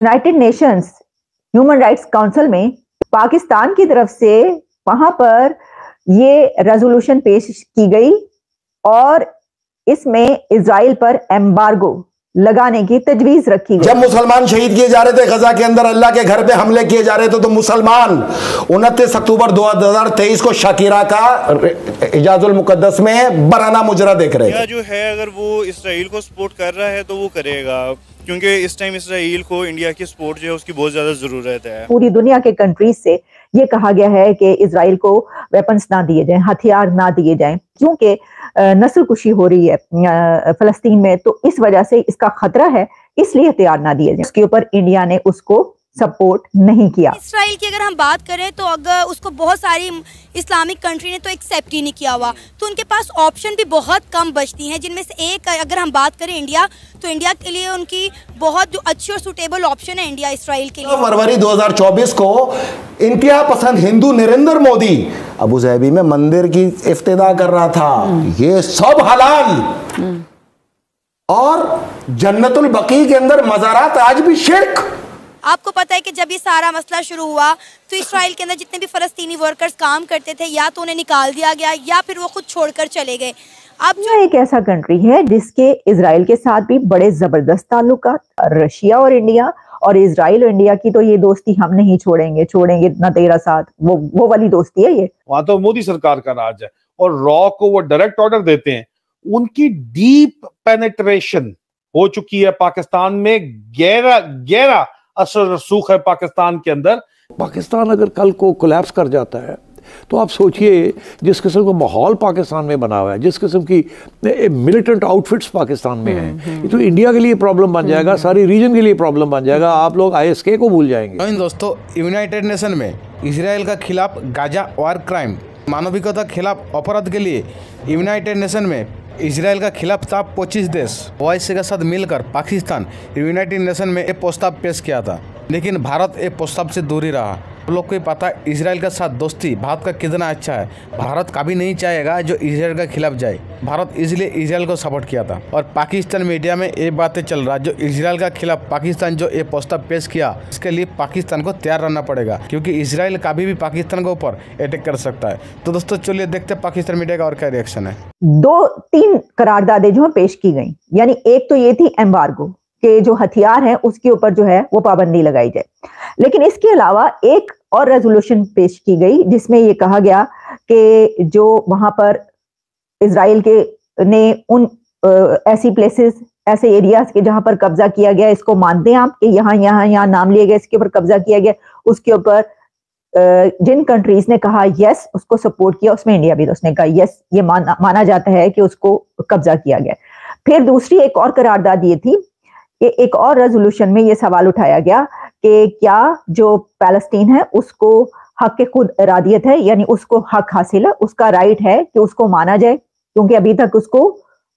United Nations human rights council में पाकिस्तान की तरफ से वहां पर ये रेजोल्यूशन पेश की गई और इसमें इजराइल पर एम्बार्गो लगाने की तजवीज रखी गई। जब मुसलमान शहीद किए जा रहे थे गजा के अंदर, अल्लाह के घर पे हमले किए जा रहे थे, तो मुसलमान 29 अक्टूबर 2023 को शाकिरा का इजाजुल मुकद्दस में बराना मुजरा देख रहे थे। जो है अगर वो इसराइल को सपोर्ट कर रहा है तो वो करेगा, क्योंकि इस टाइम इसराइल को इंडिया की सपोर्ट जो है उसकी बहुत ज्यादा जरूरत है। पूरी दुनिया के कंट्रीज से ये कहा गया है कि इजराइल को वेपन्स ना दिए जाएं, हथियार ना दिए जाएं, क्योंकि नस्ल कुशी हो रही है फलस्तीन में, तो इस वजह से इसका खतरा है, इसलिए हथियार ना दिए जाएं। उसके ऊपर इंडिया ने उसको सपोर्ट नहीं किया। इसराइल की अगर हम बात करें तो अगर उसको बहुत सारी इस्लामिक कंट्री ने तो एक्सेप्ट ही नहीं किया हुआ, तो उनके पास ऑप्शन भी बहुत कम बचती हैं, जिनमें से एक अगर हम बात करें इंडिया, तो इंडिया के लिए उनकी बहुत जो अच्छी और सुटेबल ऑप्शन है इंडिया इसराइल के लिए। फरवरी 2024 को इंतहा पसंद हिंदू नरेंद्र मोदी अबू धाबी में मंदिर की इफ्तिदा कर रहा था। ये सब हलाल, और जन्नतुल बकी के अंदर मज़ारात आज भी शिर्क। आपको पता है कि जब ये सारा मसला शुरू हुआ तो इसराइल के अंदर जितने भी फ़लस्तीनी वर्कर्स काम करते थे, या तो उन्हें निकाल दिया गया या फिर वो खुद छोड़कर चले गए। अब जो एक ऐसा कंट्री है जिसके इजराइल के साथ भी बड़े जबरदस्त ताल्लुकात, रशिया और इंडिया, और इजराइल और इंडिया की तो ये दोस्ती हम नहीं छोड़ेंगे ना तेरा साथ, वो वाली दोस्ती है ये। वहां तो मोदी सरकार का राज है और रॉ को वो डायरेक्ट ऑर्डर देते हैं। उनकी डीप पेनिट्रेशन हो चुकी है पाकिस्तान में, गहरा असर रसूख है पाकिस्तान के अंदर। पाकिस्तान अगर कल को कोलैप्स कर जाता है तो आप सोचिए जिस किस्म का माहौल पाकिस्तान में बना हुआ है, जिस किस्म की मिलिटेंट आउटफिट्स पाकिस्तान में हैं, तो इंडिया के लिए प्रॉब्लम बन जाएगा, सारी रीजन के लिए प्रॉब्लम बन जाएगा। आप लोग ISK को भूल जाएंगे। दोस्तों, यूनाइटेड नेशन में इजराइल का खिलाफ गाजा वार क्राइम, मानविकता खिलाफ अपराध के लिए यूनाइटेड नेशन में इजराइल का खिलाफ था 25 देश OIC के साथ मिलकर पाकिस्तान यूनाइटेड नेशन में एक प्रस्ताव पेश किया था, लेकिन भारत एक प्रस्ताव से दूर ही रहा। आप लोग को पता है इजराइल के साथ दोस्ती भारत का कितना अच्छा है। भारत कभी नहीं चाहेगा जो इजराइल के खिलाफ जाए। भारत इसलिए इजराइल को सपोर्ट किया था, और पाकिस्तान मीडिया में ये बातें चल रहा है जो इजराइल का खिलाफ पाकिस्तान जो ये प्रस्ताव पेश किया, इसके लिए पाकिस्तान को तैयार रहना पड़ेगा, क्योंकि इजराइल कभी भी पाकिस्तान के ऊपर अटैक कर सकता है। तो दोस्तों चलिए देखते हैं पाकिस्तान मीडिया का और क्या रिएक्शन है। 2-3 करारदादें जो पेश की गई, यानी एक तो ये थी एम्बार्गो के जो हथियार हैं उसके ऊपर जो है वो पाबंदी लगाई जाए, लेकिन इसके अलावा एक और रेजोल्यूशन पेश की गई जिसमें ये कहा गया कि जो वहां पर इजराइल के ने उन ऐसी प्लेसेस, ऐसे एरियाज के जहां पर कब्जा किया गया, इसको मानते हैं आप कि यहाँ नाम लिए गए, इसके ऊपर कब्जा किया गया, उसके ऊपर जिन कंट्रीज ने कहा यस उसको सपोर्ट किया, उसमें इंडिया भी उसने कहा यस ये माना जाता है कि उसको कब्जा किया गया। फिर दूसरी एक और करारदाद ये थी कि एक और रेजोल्यूशन में ये सवाल उठाया गया कि क्या जो पैलेस्टीन है उसको हक के खुद इरादियत है, यानी उसको हक हासिल है, उसका राइट है कि उसको माना जाए, क्योंकि अभी तक उसको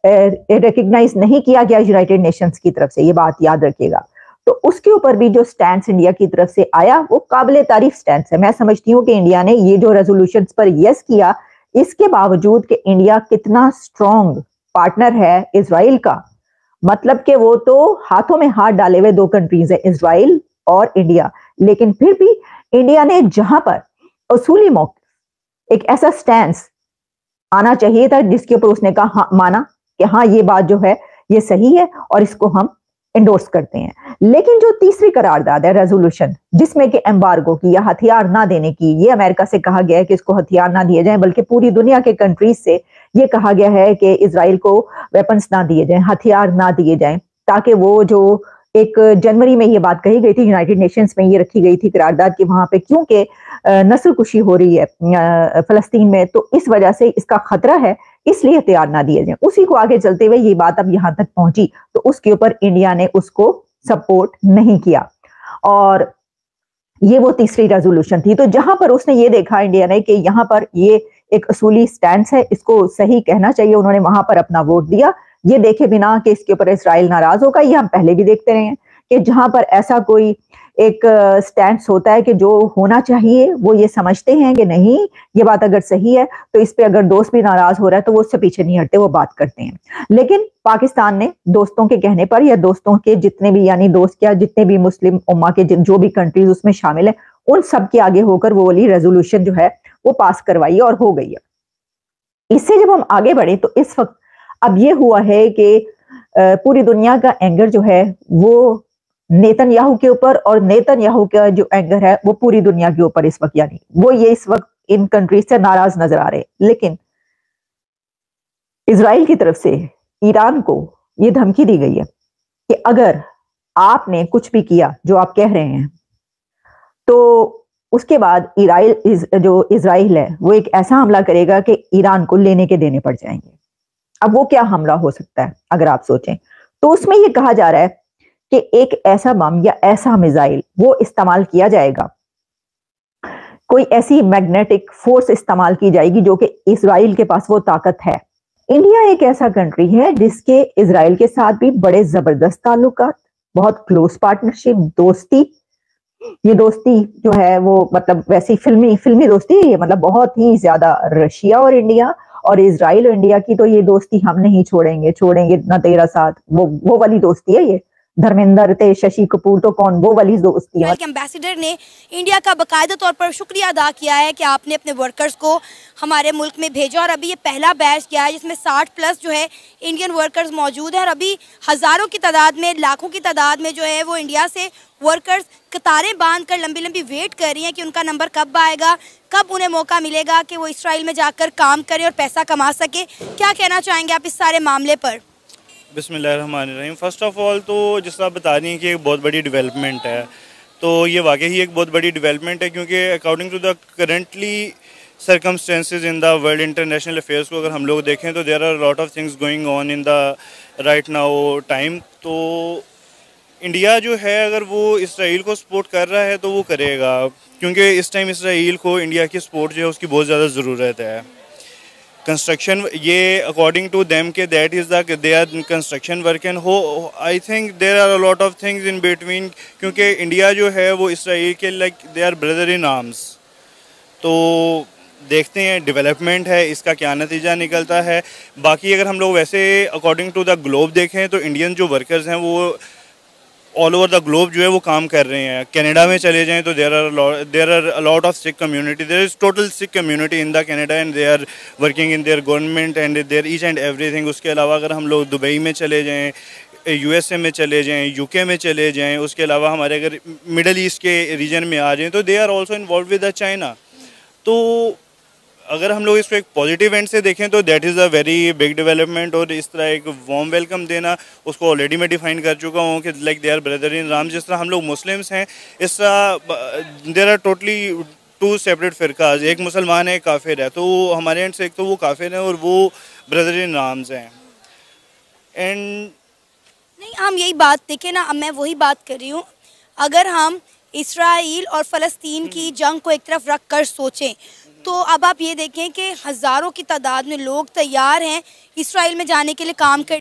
रिकग्नाइज नहीं किया गया यूनाइटेड नेशंस की तरफ से, ये बात याद रखिएगा। तो उसके ऊपर भी जो स्टैंड इंडिया की तरफ से आया वो काबिले तारीफ स्टैंड है। मैं समझती हूँ कि इंडिया ने ये जो रेजोल्यूशंस पर यस किया, इसके बावजूद कि इंडिया कितना स्ट्रॉन्ग पार्टनर है इजराइल का, मतलब कि वो तो हाथों में हाथ डाले हुए 2 कंट्रीज है, इजराइल और इंडिया, लेकिन फिर भी इंडिया ने जहां पर उसूली मौके एक ऐसा स्टैंड आना चाहिए था जिसके ऊपर उसने कहा हाँ, माना कि हाँ ये बात जो है ये सही है और इसको हम एंडोर्स करते हैं। लेकिन जो तीसरी करारदाद है रेजोल्यूशन जिसमें कि एम्बार्गो की या हथियार ना देने की, ये अमेरिका से कहा गया है कि इसको हथियार ना दिए जाएं, बल्कि पूरी दुनिया के कंट्रीज से ये कहा गया है कि इजराइल को वेपन्स ना दिए जाएं, हथियार ना दिए जाएं, ताकि वो जो एक जनवरी में ये बात कही गई थी, यूनाइटेड नेशंस में ये रखी गई थी करारदाद की, वहां पे क्योंकि नस्ल कुशी हो रही है फलस्तीन में, तो इस वजह से इसका खतरा है, इसलिए हथियार ना दिए जाएं। उसी को आगे चलते हुए ये बात अब यहाँ तक पहुंची, तो उसके ऊपर इंडिया ने उसको सपोर्ट नहीं किया, और ये वो तीसरी रेजोल्यूशन थी। तो जहां पर उसने ये देखा इंडिया ने कि यहाँ पर ये एक असूली स्टैंड है, इसको सही कहना चाहिए, उन्होंने वहां पर अपना वोट दिया, ये देखे बिना कि इसके ऊपर इजराइल नाराज होगा। ये हम पहले भी देखते रहे हैं कि जहां पर ऐसा कोई एक स्टैंड होता है कि जो होना चाहिए वो ये समझते हैं कि नहीं, ये बात अगर सही है तो इस पे अगर दोस्त भी नाराज हो रहा है तो वो उससे पीछे नहीं हटते, वो बात करते हैं। लेकिन पाकिस्तान ने दोस्तों के कहने पर, या दोस्तों के जितने भी, यानी दोस्त क्या, जितने भी मुस्लिम उम्मा के जो भी कंट्रीज उसमें शामिल है, उन सब के आगे होकर वो वाली रेजोल्यूशन जो है वो पास करवाई और हो गई है। इससे जब हम आगे बढ़े तो इस वक्त अब ये हुआ है कि पूरी दुनिया का एंगर जो है वो नेतन्याहू के ऊपर, और नेतन्याहू का जो एंगर है वो पूरी दुनिया के ऊपर इस वक्त, यानी वो ये इस वक्त इन कंट्रीज से नाराज नजर आ रहे हैं। लेकिन इजराइल की तरफ से ईरान को ये धमकी दी गई है कि अगर आपने कुछ भी किया जो आप कह रहे हैं तो उसके बाद जो इजराइल है वो एक ऐसा हमला करेगा कि ईरान को लेने के देने पड़ जाएंगे। अब वो क्या हमला हो सकता है अगर आप सोचें तो उसमें ये कहा जा रहा है कि एक ऐसा बम या ऐसा मिसाइल वो इस्तेमाल किया जाएगा, कोई ऐसी मैग्नेटिक फोर्स इस्तेमाल की जाएगी जो कि इजराइल के पास वो ताकत है। इंडिया एक ऐसा कंट्री है जिसके इजराइल के साथ भी बड़े जबरदस्त ताल्लुकात, बहुत क्लोज पार्टनरशिप, दोस्ती। ये दोस्ती जो है वो मतलब वैसी फिल्मी दोस्ती है ये, मतलब बहुत ही ज्यादा। रशिया और इंडिया और इजराइल और इंडिया की तो ये दोस्ती हम नहीं छोड़ेंगे ना तेरा साथ, वो वाली दोस्ती है ये। धर्मेंद्र थे, शशि कपूर, तो कौन, वो वाली दोस्ती है। एम्बेसडर ने इंडिया का बाकायदा तौर पर शुक्रिया अदा किया है कि आपने अपने वर्कर्स को हमारे मुल्क में भेजा, और अभी ये पहला बैच किया है जिसमें 60+ जो है इंडियन वर्कर्स मौजूद हैं, और अभी हज़ारों की तादाद में, लाखों की तादाद में जो है वो इंडिया से वर्कर्स कतारें बांध कर लंबी वेट कर रही हैं कि उनका नंबर कब आएगा, कब उन्हें मौका मिलेगा कि वो इसराइल में जाकर काम करें और पैसा कमा सके। क्या कहना चाहेंगे आप इस सारे मामले पर? बिस्मिल्लाहिर्रहमानिर्रहीम। फ़र्स्ट ऑफ़ ऑल तो जिस तरह बता रही हैं कि एक बहुत बड़ी डेवलपमेंट है, तो ये वाकई ही एक बहुत बड़ी डेवलपमेंट है, क्योंकि according to the currently circumstances in the world international affairs को अगर हम लोग देखें तो there are lot of things going on in the right now time. तो इंडिया जो है अगर वो इसराइल को सपोर्ट कर रहा है तो वो करेगा, क्योंकि इस टाइम इसराइल को इंडिया की सपोर्ट जो है उसकी बहुत ज़्यादा ज़रूरत है। कंस्ट्रक्शन, ये अकॉर्डिंग टू देम के that is the they are construction work and हो, I think there are a lot of things in between, क्योंकि इंडिया जो है वो इसराइल के like they are brother in arms. तो देखते हैं डेवलपमेंट है इसका क्या नतीजा निकलता है। बाकी अगर हम लोग वैसे अकॉर्डिंग टू द ग्लोब देखें तो इंडियन जो वर्कर्स हैं वो ऑल ओवर द ग्लोब जो है वो काम कर रहे हैं। कनाडा में चले जाएं तो there are a lot of Sikh community, there is total Sikh community in the Canada and they are working in their government and their each and everything. उसके अलावा अगर हम लोग दुबई में चले जाएं, USA में चले जाएं, UK में चले जाएं, उसके अलावा हमारे अगर मिडल ईस्ट के रीजन में आ जाएं तो they are also involve with the China. तो अगर हम लोग इसको एक पॉजिटिव एंड से देखें तो that is a very big development. और इस तरह एक वार्म वेलकम देना, उसको ऑलरेडी मैं डिफाइन कर चुका हूँ कि like they are brother in राम। जिस तरह हम लोग मुस्लिम्स हैं, इस तरह देर आर टोटली 2 सेपरेट फ़िरकाज, एक मुसलमान है एक काफिर है। तो हमारे एंड से एक तो वो काफिर हैं और वो ब्रदर इन राम्स हैं। एंड नहीं, हम यही बात देखें ना, अब मैं वही बात कर रही हूँ, अगर हम इसराइल और फ़लस्तीन की जंग को एक तरफ रख कर सोचें तो अब आप ये देखें कि हज़ारों की तादाद में लोग तैयार हैं इसराइल में जाने के लिए काम कर